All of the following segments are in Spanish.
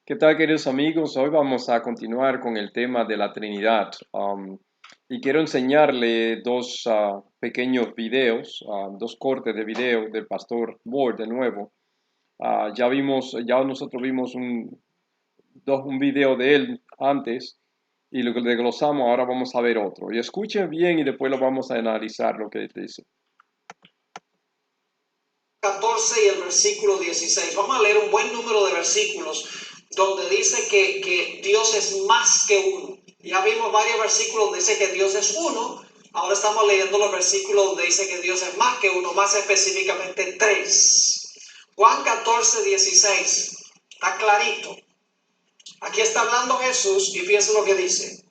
¿Qué tal, queridos amigos? Hoy vamos a continuar con el tema de la Trinidad. Y quiero enseñarle dos pequeños videos, dos cortes de video del pastor Ward de nuevo. Ya nosotros vimos un video de él antes y lo que desglosamos, ahora vamos a ver otro. Y escuchen bien y después lo vamos a analizar lo que dice. 14 y el versículo 16. Vamos a leer un buen número de versículos donde dice que Dios es más que uno. Ya vimos varios versículos donde dice que Dios es uno. Ahora estamos leyendo los versículos donde dice que Dios es más que uno, más específicamente tres. Juan 14, 16. Está clarito. Aquí está hablando Jesús y fíjense lo que dice.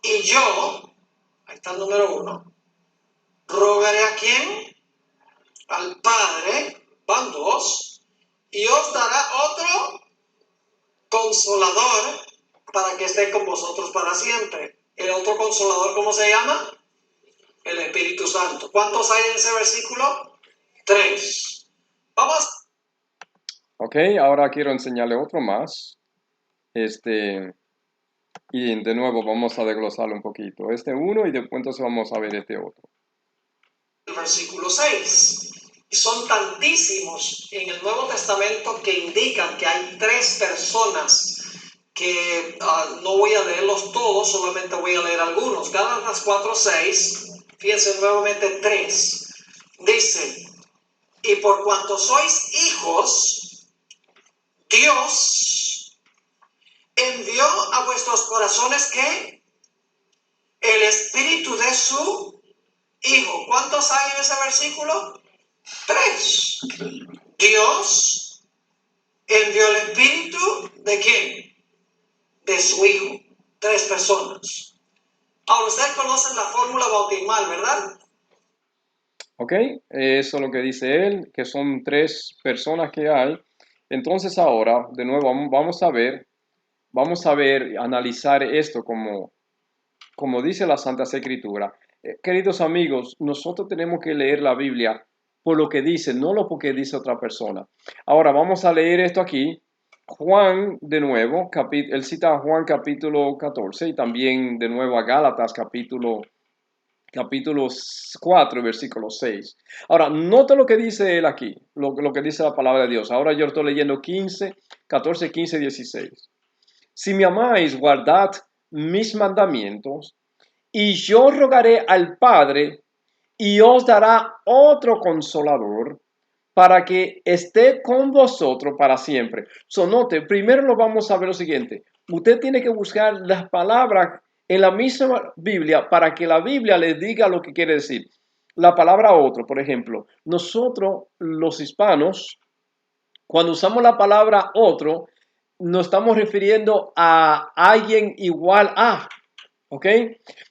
Y yo, ahí está el número uno, rogaré a quién? Al Padre, van dos, y os dará otro consolador para que esté con vosotros para siempre. El otro consolador, ¿cómo se llama? El Espíritu Santo. ¿Cuántos hay en ese versículo? Tres. Vamos. Ok, ahora quiero enseñarle otro más. Y de nuevo vamos a desglosarlo un poquito. Este uno y después entonces vamos a ver este otro. El versículo 6. Y son tantísimos en el Nuevo Testamento que indican que hay tres personas que no voy a leerlos todos, solamente voy a leer algunos. Gálatas 4:6, fíjense nuevamente tres. Dice, y por cuanto sois hijos, Dios envió a vuestros corazones ¿qué? El espíritu de su Hijo. ¿Cuántos hay en ese versículo? Tres. Dios envió el espíritu ¿de quién? De su Hijo. Tres personas. Ahora, ustedes conocen la fórmula bautismal, ¿verdad? Ok, eso es lo que dice él, que son tres personas que hay. Entonces ahora, de nuevo, vamos a ver, analizar esto como dice la Santa Escritura. Queridos amigos, nosotros tenemos que leer la Biblia por lo que dice, no lo porque dice otra persona. Ahora vamos a leer esto aquí. Juan, de nuevo, él cita a Juan capítulo 14 y también de nuevo a Gálatas capítulo 4, versículo 6. Ahora, nota lo que dice él aquí, lo que dice la palabra de Dios. Ahora yo estoy leyendo 14, 15, 16. Si me amáis, guardad mis mandamientos, y yo rogaré al Padre, y os dará otro consolador, para que esté con vosotros para siempre. Note, primero lo vamos a ver lo siguiente. Usted tiene que buscar las palabras en la misma Biblia para que la Biblia le diga lo que quiere decir. La palabra otro, por ejemplo, nosotros los hispanos, cuando usamos la palabra otro, nos estamos refiriendo a alguien igual a, ¿ok?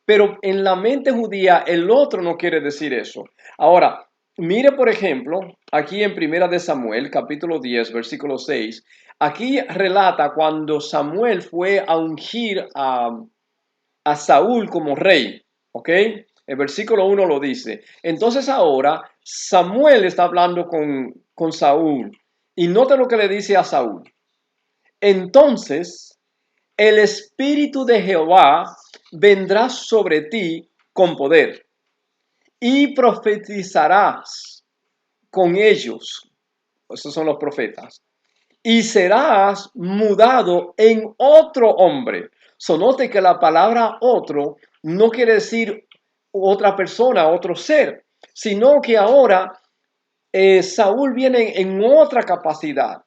Pero en la mente judía el otro no quiere decir eso. Ahora, mire por ejemplo, aquí en Primera de Samuel, capítulo 10, versículo 6, aquí relata cuando Samuel fue a ungir a Saúl como rey, ¿ok? El versículo 1 lo dice. Entonces ahora Samuel está hablando con Saúl y nota lo que le dice a Saúl. Entonces el Espíritu de Jehová vendrá sobre ti con poder y profetizarás con ellos. Esos son los profetas. Y serás mudado en otro hombre. Note que la palabra otro no quiere decir otra persona, otro ser, sino que ahora Saúl viene en otra capacidad.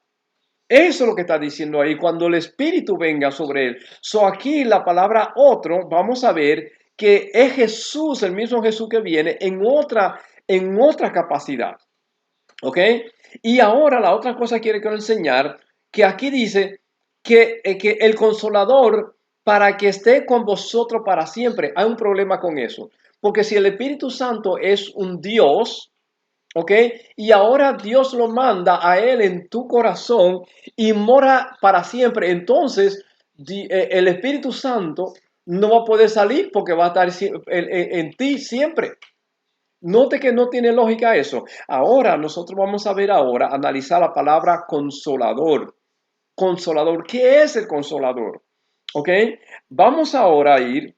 Eso es lo que está diciendo ahí, cuando el Espíritu venga sobre él. Aquí la palabra otro, vamos a ver que es Jesús, el mismo Jesús que viene en otra capacidad. ¿Ok? Y ahora la otra cosa que quiero enseñar, que aquí dice que el consolador para que esté con vosotros para siempre. Hay un problema con eso. Porque si el Espíritu Santo es un Dios, ¿ok? Y ahora Dios lo manda a él en tu corazón y mora para siempre. Entonces, el Espíritu Santo no va a poder salir porque va a estar en ti siempre. Note que no tiene lógica eso. Ahora nosotros vamos a ver ahora, analizar la palabra consolador. consolador. ¿Qué es el consolador? ¿Ok? Vamos ahora a ir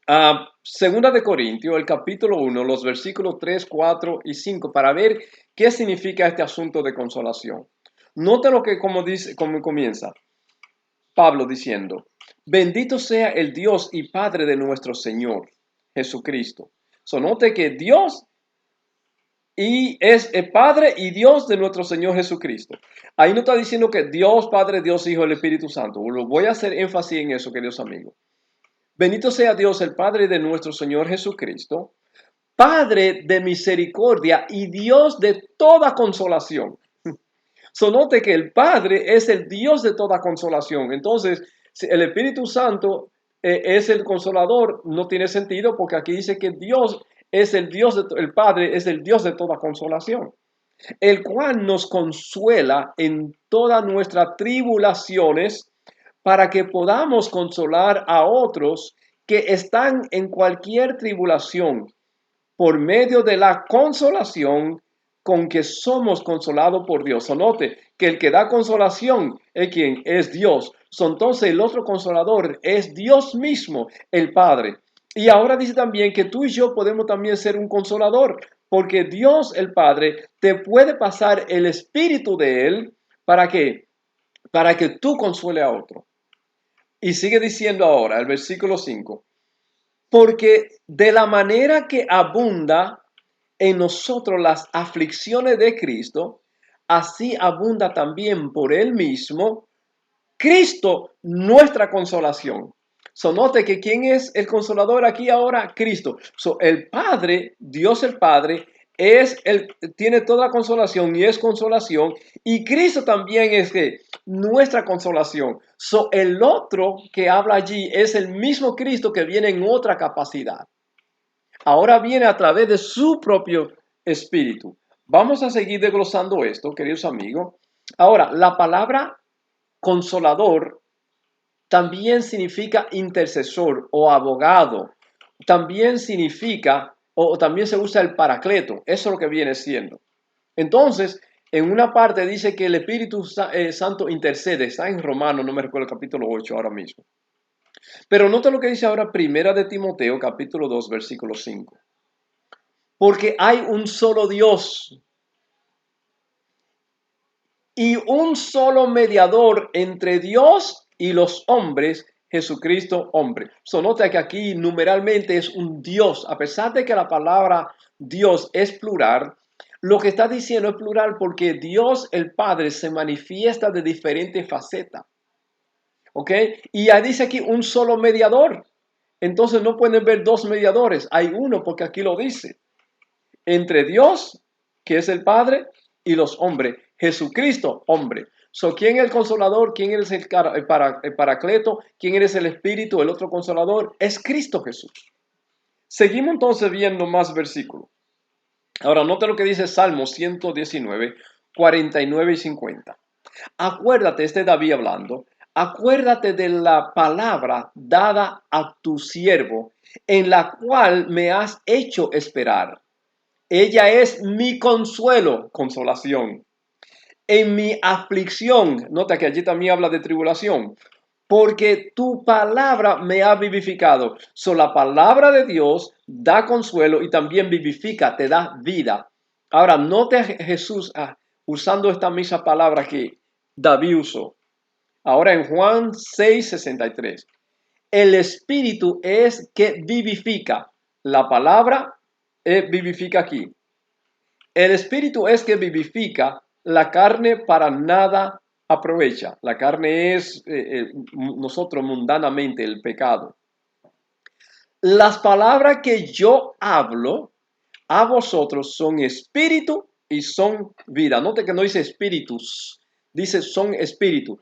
a 2 de Corintios, el capítulo 1, los versículos 3, 4 y 5, para ver qué significa este asunto de consolación. Note lo que como comienza Pablo diciendo, bendito sea el Dios y Padre de nuestro Señor Jesucristo. Note que Dios y es el Padre y Dios de nuestro Señor Jesucristo. Ahí no está diciendo que Dios, Padre, Dios, Hijo, el Espíritu Santo. Voy a hacer énfasis en eso, queridos amigos. Bendito sea Dios, el Padre de nuestro Señor Jesucristo, Padre de misericordia y Dios de toda consolación. Note que el Padre es el Dios de toda consolación. Entonces, si el Espíritu Santo es el consolador, no tiene sentido porque aquí dice que Dios es el Dios, el Padre es el Dios de toda consolación, el cual nos consuela en todas nuestras tribulaciones para que podamos consolar a otros que están en cualquier tribulación por medio de la consolación con que somos consolados por Dios. Note que el que da consolación es quien es Dios. Entonces el otro consolador es Dios mismo, el Padre. Y ahora dice también que tú y yo podemos también ser un consolador, porque Dios el Padre te puede pasar el espíritu de Él. ¿Para qué? Para que tú consuele a otro. Y sigue diciendo ahora el versículo 5. Porque de la manera que abunda en nosotros las aflicciones de Cristo, así abunda también por Él mismo Cristo nuestra consolación. Note que ¿quién es el consolador aquí ahora? Cristo. El Padre, Dios el Padre, tiene toda consolación y es consolación. Y Cristo también es que nuestra consolación. El otro que habla allí es el mismo Cristo que viene en otra capacidad. Ahora viene a través de su propio espíritu. Vamos a seguir desglosando esto, queridos amigos. Ahora, la palabra consolador también significa intercesor o abogado. También significa, o también se usa el paracleto. Eso es lo que viene siendo. Entonces, en una parte dice que el Espíritu Santo intercede. Está en Romanos, no me recuerdo el capítulo 8 ahora mismo. Pero nota lo que dice ahora Primera de Timoteo, capítulo 2, versículo 5. Porque hay un solo Dios y un solo mediador entre Dios y los hombres, Jesucristo hombre. Nota que aquí numeralmente es un Dios, a pesar de que la palabra Dios es plural, lo que está diciendo es plural porque Dios el Padre se manifiesta de diferentes facetas. ¿Ok? Y ya dice aquí un solo mediador. Entonces no pueden ver dos mediadores, hay uno porque aquí lo dice. Entre Dios, que es el Padre, y los hombres. Jesucristo, hombre. ¿Quién es el consolador? ¿Quién es el paracleto? ¿Quién es el Espíritu? El otro consolador es Cristo Jesús. Seguimos entonces viendo más versículos. Ahora, nota lo que dice Salmo 119, 49 y 50. Acuérdate, David hablando, acuérdate de la palabra dada a tu siervo, en la cual me has hecho esperar. Ella es mi consuelo, consolación. En mi aflicción, nota que allí también habla de tribulación, porque tu palabra me ha vivificado. La palabra de Dios da consuelo y también vivifica, te da vida. Ahora, note a Jesús usando esta misma palabra que David usó. Ahora en Juan 6:63. El Espíritu es que vivifica. La palabra vivifica aquí. El Espíritu es que vivifica, la carne para nada aprovecha. La carne es nosotros mundanamente el pecado. Las palabras que yo hablo a vosotros son espíritu y son vida. Note que no dice espíritus, dice son espíritu.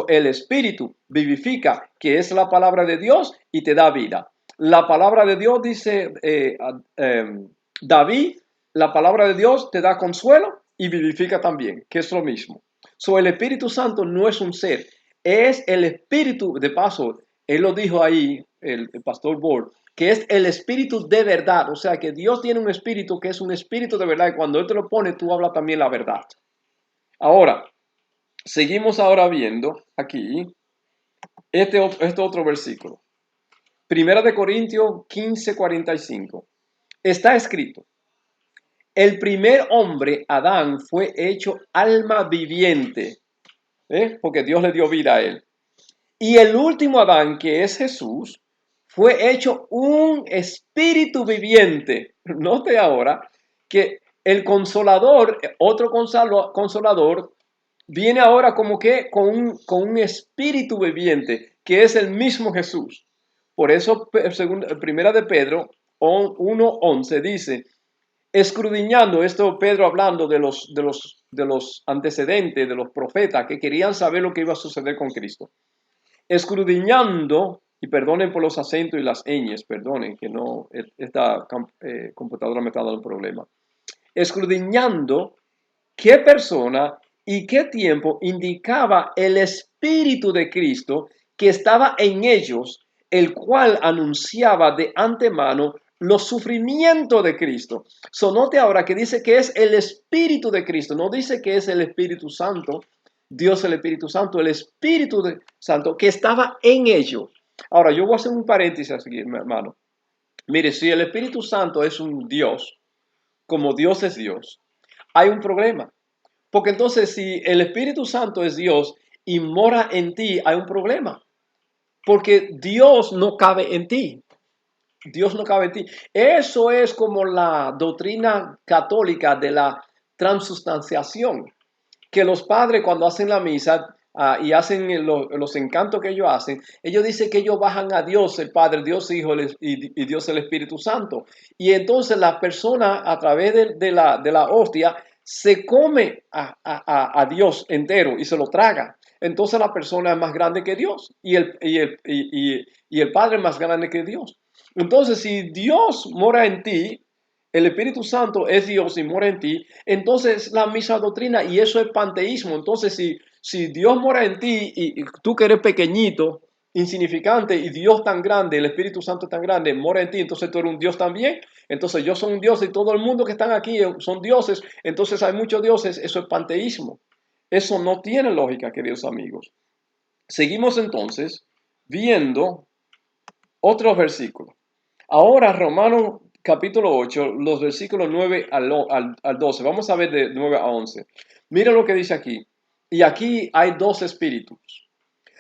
El espíritu vivifica, que es la palabra de Dios, y te da vida. La palabra de Dios, dice David, la palabra de Dios te da consuelo y vivifica también, que es lo mismo. El Espíritu Santo no es un ser, es el Espíritu, de paso, él lo dijo ahí, el pastor Bord, que es el espíritu de verdad. O sea, que Dios tiene un espíritu que es un espíritu de verdad. Y cuando Él te lo pone, tú hablas también la verdad. Ahora, Seguimos ahora viendo aquí este otro versículo. Primera de Corintios 15:45. Está escrito: el primer hombre, Adán, fue hecho alma viviente, porque Dios le dio vida a él. Y el último Adán, que es Jesús, fue hecho un espíritu viviente. Note ahora que el consolador, otro consolador, viene ahora como que con un espíritu viviente, que es el mismo Jesús. Por eso, primera de Pedro 1:11 dice, escudriñando, esto Pedro hablando de los antecedentes, de los profetas que querían saber lo que iba a suceder con Cristo. Escudriñando, y perdonen por los acentos y las ñes, perdonen que no, esta computadora me está dando un problema. Escudriñando qué persona y qué tiempo indicaba el Espíritu de Cristo que estaba en ellos, el cual anunciaba de antemano los sufrimientos de Cristo. Note ahora que dice que es el Espíritu de Cristo, no dice que es el Espíritu Santo, Dios el Espíritu Santo, el Espíritu Santo que estaba en ellos. Ahora, yo voy a hacer un paréntesis aquí, mi hermano. Mire, si el Espíritu Santo es un Dios, como Dios es Dios, hay un problema. Porque entonces si el Espíritu Santo es Dios y mora en ti, hay un problema. Porque Dios no cabe en ti. Dios no cabe en ti. Eso es como la doctrina católica de la transustanciación. Que los padres cuando hacen la misa y hacen los encantos que ellos hacen, ellos dicen que ellos bajan a Dios, el Padre, Dios Hijo y Dios el Espíritu Santo. Y entonces la persona a través de la hostia se come a Dios entero y se lo traga. Entonces la persona es más grande que Dios y el Padre es más grande que Dios. Entonces si Dios mora en ti, el Espíritu Santo es Dios y mora en ti, entonces la misma doctrina y eso es panteísmo. Entonces si Dios mora en ti y tú que eres pequeñito, insignificante y Dios tan grande, el Espíritu Santo tan grande, mora en ti, entonces tú eres un Dios también. Entonces yo soy un Dios y todo el mundo que están aquí son dioses, entonces hay muchos dioses, eso es panteísmo. Eso no tiene lógica, queridos amigos. Seguimos entonces viendo otros versículos. Ahora Romanos capítulo 8, los versículos 9 al 12. Vamos a ver de 9 a 11. Mira lo que dice aquí. Y aquí hay dos espíritus.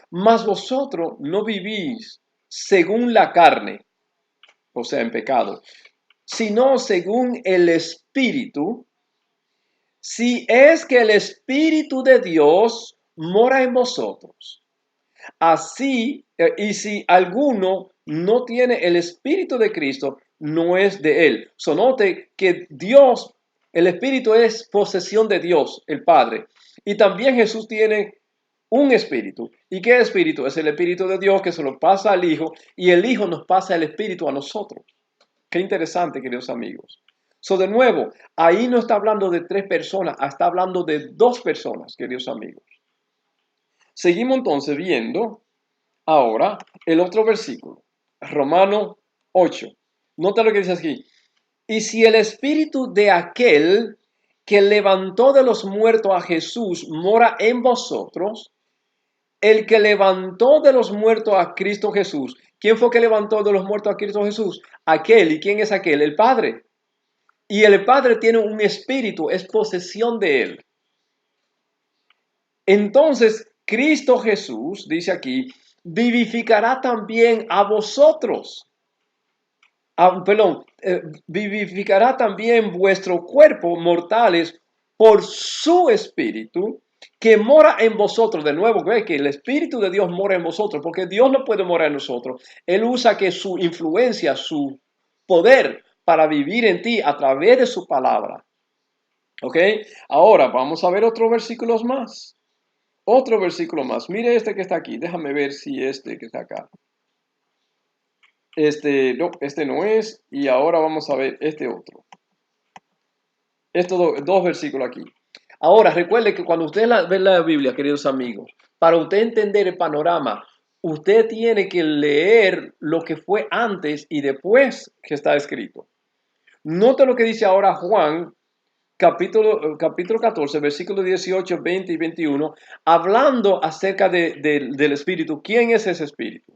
Mas vosotros no vivís según la carne, o sea, en pecado, sino según el Espíritu, si es que el Espíritu de Dios mora en vosotros. Así, y si alguno no tiene el Espíritu de Cristo, no es de él. Note que Dios, el Espíritu es posesión de Dios, el Padre. Y también Jesús tiene un Espíritu. ¿Y qué Espíritu? Es el Espíritu de Dios que se lo pasa al Hijo y el Hijo nos pasa el Espíritu a nosotros. Qué interesante, queridos amigos. De nuevo, ahí no está hablando de tres personas, está hablando de dos personas, queridos amigos. Seguimos entonces viendo ahora el otro versículo, Romanos 8. Nota lo que dice aquí. Y si el espíritu de aquel que levantó de los muertos a Jesús mora en vosotros, el que levantó de los muertos a Cristo Jesús. ¿Quién fue que levantó de los muertos a Cristo Jesús? Aquel. ¿Y quién es aquel? El Padre. Y el Padre tiene un espíritu, es posesión de él. Entonces, Cristo Jesús, dice aquí, vivificará también a vosotros. Vivificará también vuestro cuerpo mortales por su espíritu que mora en vosotros. De nuevo, ve que el Espíritu de Dios mora en vosotros, porque Dios no puede morar en nosotros. Él usa que su influencia, su poder para vivir en ti a través de su palabra. ¿Ok? Ahora vamos a ver otros versículos más. Otro versículo más. Mire este que está aquí. Déjame ver si este que está acá. No, este no es. Y ahora vamos a ver este otro. Estos dos versículos aquí. Ahora, recuerde que cuando usted ve la Biblia, queridos amigos, para usted entender el panorama, usted tiene que leer lo que fue antes y después que está escrito. Nota lo que dice ahora Juan capítulo 14, versículos 18, 20 y 21, hablando acerca del Espíritu. ¿Quién es ese Espíritu?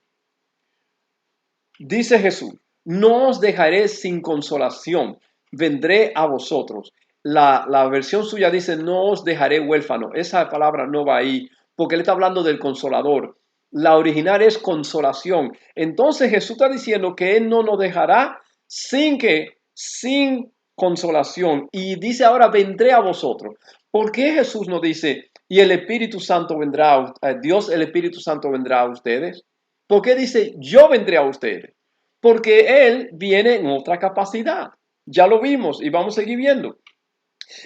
Dice Jesús, no os dejaré sin consolación, vendré a vosotros. La versión suya dice, no os dejaré huérfano. Esa palabra no va ahí, porque él está hablando del consolador. La original es consolación. Entonces Jesús está diciendo que él no nos dejará sin consolación. Y dice ahora, vendré a vosotros. ¿Por qué Jesús nos dice, y el Espíritu Santo vendrá, Dios el Espíritu Santo vendrá a ustedes? ¿Por qué dice, yo vendré a ustedes? Porque Él viene en otra capacidad. Ya lo vimos y vamos a seguir viendo.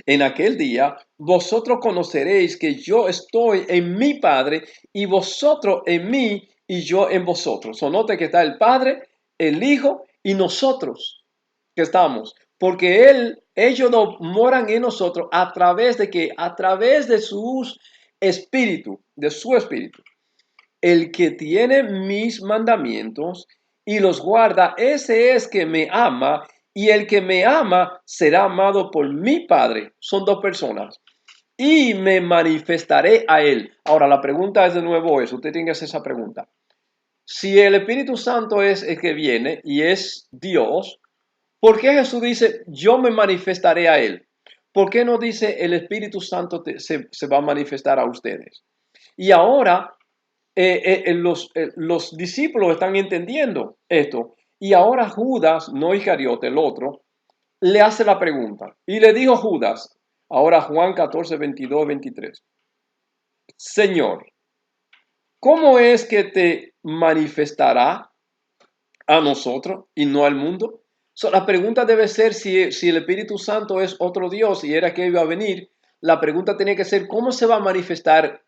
En aquel día, vosotros conoceréis que yo estoy en mi Padre y vosotros en mí y yo en vosotros. So, note que está el Padre, el Hijo y nosotros que estamos. Porque ellos no moran en nosotros a través de que, a través de su espíritu. El que tiene mis mandamientos y los guarda, ese es que me ama, y el que me ama será amado por mi Padre. Son dos personas. Y me manifestaré a él. Ahora, la pregunta es de nuevo eso. Usted tiene que hacer esa pregunta. Si el Espíritu Santo es el que viene y es Dios, ¿por qué Jesús dice, yo me manifestaré a él? ¿Por qué no dice el Espíritu Santo se va a manifestar a ustedes? Y ahora los discípulos están entendiendo esto. Y ahora Judas, no Iscariote, el otro, le hace la pregunta. Y le dijo Judas, ahora Juan 14, 22, 23. Señor, ¿cómo es que te manifestará a nosotros y no al mundo? La pregunta debe ser si el Espíritu Santo es otro Dios y era que iba a venir. La pregunta tenía que ser, ¿cómo se va a manifestar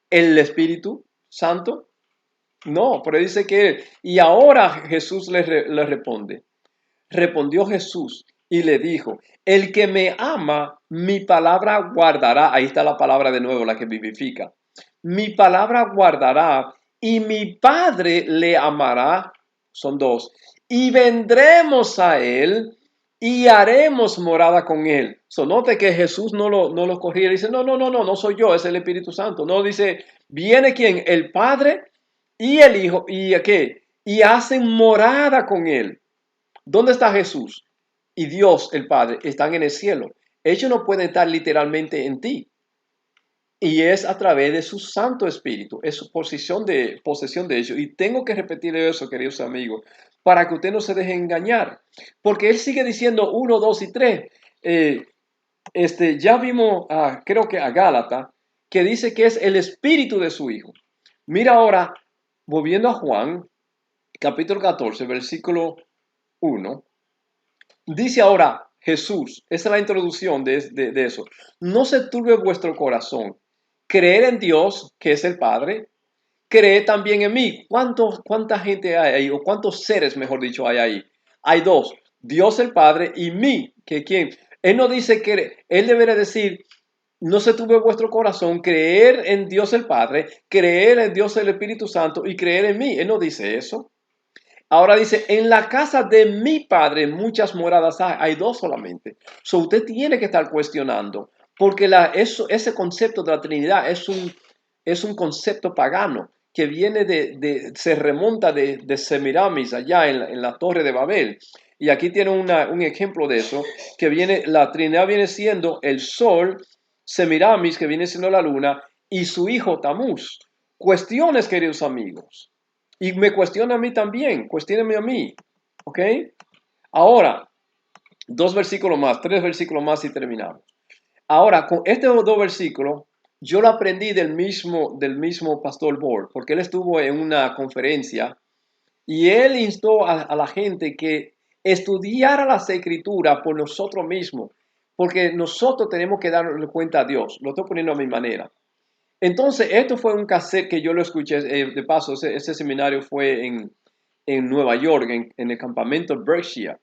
el Espíritu Santo? No, pero dice que, y ahora Jesús le responde. Respondió Jesús y le dijo, el que me ama, mi palabra guardará. Ahí está la palabra de nuevo, la que vivifica. Mi palabra guardará y mi Padre le amará. Son dos. Y vendremos a él y haremos morada con él. Note que Jesús no lo corrige. Dice, no soy yo, es el Espíritu Santo. No, dice, ¿viene quién? El Padre y el Hijo. ¿Y qué? Y hacen morada con él. ¿Dónde está Jesús? Y Dios, el Padre, están en el cielo. Ellos no pueden estar literalmente en ti. Y es a través de su Santo Espíritu, es su posesión de ellos. Y tengo que repetir eso, queridos amigos, para que usted no se deje engañar. Porque él sigue diciendo 1, 2 y 3. Ya vimos, creo que a Gálata, que dice que es el Espíritu de su Hijo. Mira ahora, volviendo a Juan, capítulo 14, versículo 1. Dice ahora Jesús, esa es la introducción de eso. No se turbe vuestro corazón. Creer en Dios, que es el Padre, creed también en mí. ¿Cuánta gente hay ahí? ¿O cuántos seres, mejor dicho, hay ahí? Hay dos. Dios el Padre y mí, que quién. Él no dice que, él debería decir, no se turbe vuestro corazón, creer en Dios el Padre, creer en Dios el Espíritu Santo y creer en mí. Él no dice eso. Ahora dice, en la casa de mi Padre muchas moradas hay dos solamente. Usted tiene que estar cuestionando, porque ese concepto de la Trinidad es un concepto pagano que viene se remonta de Semiramis allá en la Torre de Babel. Y aquí tiene un ejemplo de eso, que la Trinidad viene siendo el sol, Semiramis, que viene siendo la luna, y su hijo Tamuz. Cuestiones, queridos amigos. Y me cuestiona a mí también, cuestionenme a mí, ¿ok? Ahora, tres versículos más y terminamos. Ahora, con estos dos versículos, yo lo aprendí del mismo Pastor Bohr, porque él estuvo en una conferencia y él instó a la gente que estudiara las escrituras por nosotros mismos, porque nosotros tenemos que darle cuenta a Dios. Lo estoy poniendo a mi manera. Entonces, esto fue un cassette que yo lo escuché, de paso, ese seminario fue en Nueva York, en el campamento Berkshire.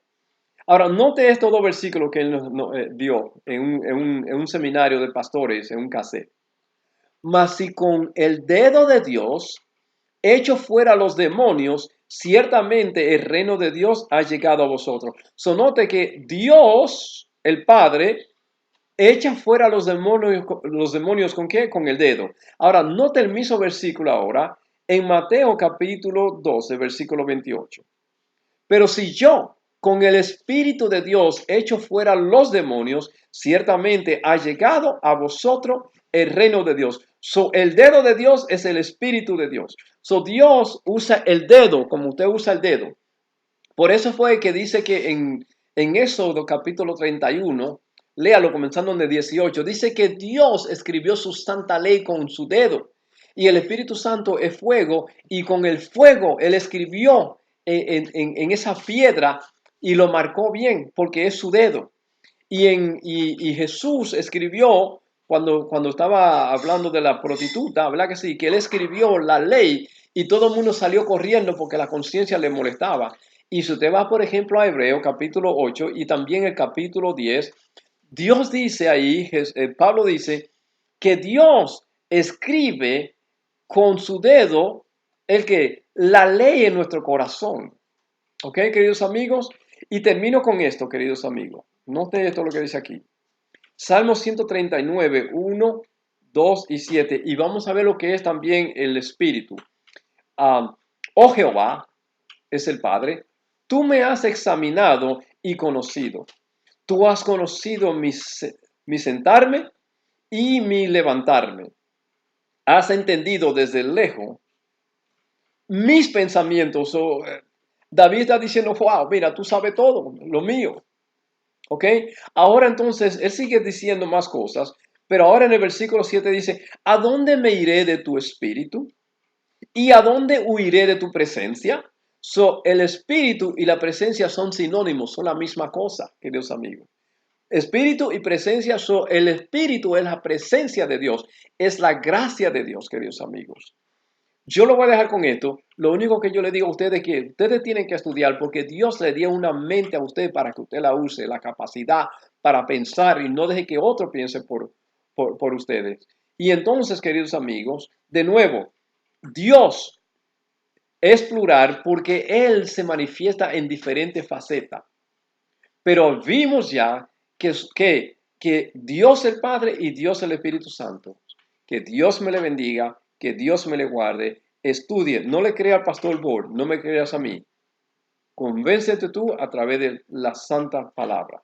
Ahora, note estos dos versículos que él nos dio en un seminario de pastores, en un cassette. Mas si con el dedo de Dios echo fuera los demonios, ciertamente el reino de Dios ha llegado a vosotros. Note que Dios, el Padre, echa fuera los demonios ¿con qué? Con el dedo. Ahora, note el mismo versículo ahora en Mateo capítulo 12, versículo 28. Pero si yo con el Espíritu de Dios echo fuera los demonios, ciertamente ha llegado a vosotros el reino de Dios. So, el dedo de Dios es el Espíritu de Dios. So, Dios usa el dedo como usted usa el dedo. Por eso fue que dice que en Éxodo capítulo 31, léalo comenzando en el 18, dice que Dios escribió su santa ley con su dedo. Y el Espíritu Santo es fuego, y con el fuego Él escribió en esa piedra y lo marcó bien, porque es su dedo. Y Jesús escribió, cuando estaba hablando de la prostituta, ¿verdad que sí? Que Él escribió la ley y todo el mundo salió corriendo porque la conciencia le molestaba. Y si usted va, por ejemplo, a Hebreo capítulo 8 y también el capítulo 10, Dios dice ahí, Pablo dice, que Dios escribe con su dedo la ley en nuestro corazón. ¿Ok, queridos amigos? Y termino con esto, queridos amigos. Note esto lo que dice aquí. Salmo 139, 1, 2 y 7. Y vamos a ver lo que es también el Espíritu. Oh Jehová, es el Padre, tú me has examinado y conocido. Tú has conocido mi sentarme y mi levantarme. Has entendido desde lejos mis pensamientos. David está diciendo, wow, mira, tú sabes todo, lo mío. ¿Ok? Ahora entonces, él sigue diciendo más cosas, pero ahora en el versículo 7 dice, ¿a dónde me iré de tu espíritu? ¿Y a dónde huiré de tu presencia? El espíritu y la presencia son sinónimos, son la misma cosa, queridos amigos. Espíritu y presencia el espíritu es la presencia de Dios, es la gracia de Dios, queridos amigos. Yo lo voy a dejar con esto. Lo único que yo le digo a ustedes es que ustedes tienen que estudiar porque Dios le dio una mente a usted para que usted la use, la capacidad para pensar y no deje que otro piense por ustedes. Y entonces, queridos amigos, de nuevo, Dios es plural porque Él se manifiesta en diferentes facetas. Pero vimos ya que Dios el Padre y Dios el Espíritu Santo, que Dios me le bendiga, que Dios me le guarde, estudie, no le crea al pastor Bord, no me creas a mí, convéncete tú a través de la santa palabra.